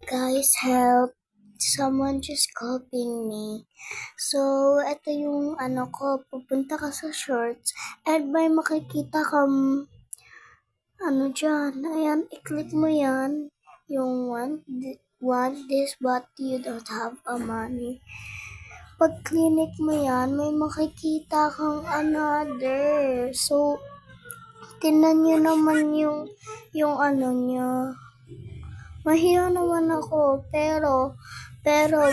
Guys, help. Someone just copying me. So, ito yung ko, pupunta ka sa shorts and may makikita kang dyan. Ayan, i-click mo yan. Yung want this but you don't have a money. Pag click mo yan, may makikita kang another. So, tingnan nyo naman yung niya. Mahiya naman ako, pero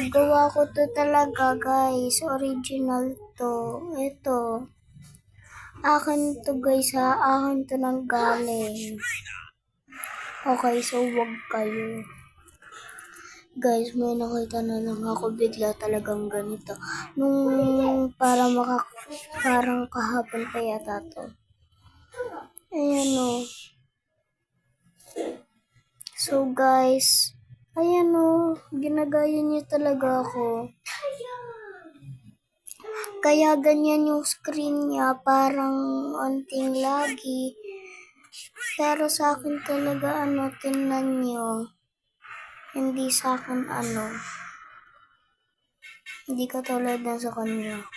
gawa ko to talaga, guys. Original to. Ito. Akin to, guys, ha. Akin to nang galing. Okay, so wag kayo. Guys, may nakita na lang ako bigla talagang ganito. Parang kahapon pa yata to. Ayan o. So guys, ayan o, ginagaya niya talaga ako. Kaya ganyan yung screen niya, parang onting lagi. Pero sa akin talaga tingnan nyo. Hindi sa akin hindi katulad na sa kanya.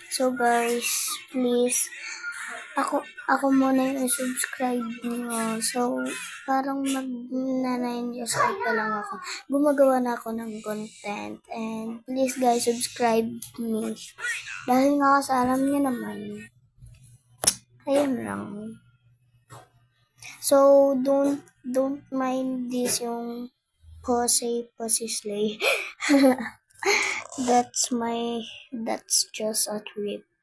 So guys, please, ako muna yung subscribe niyo. So, parang mag-9 years old pa lang ako. Gumagawa na ako ng content. And please guys, subscribe me. Dahil nga kasi alam niyo naman. Ayun lang. So, don't mind this yung Pussy Slay. That's just a trip.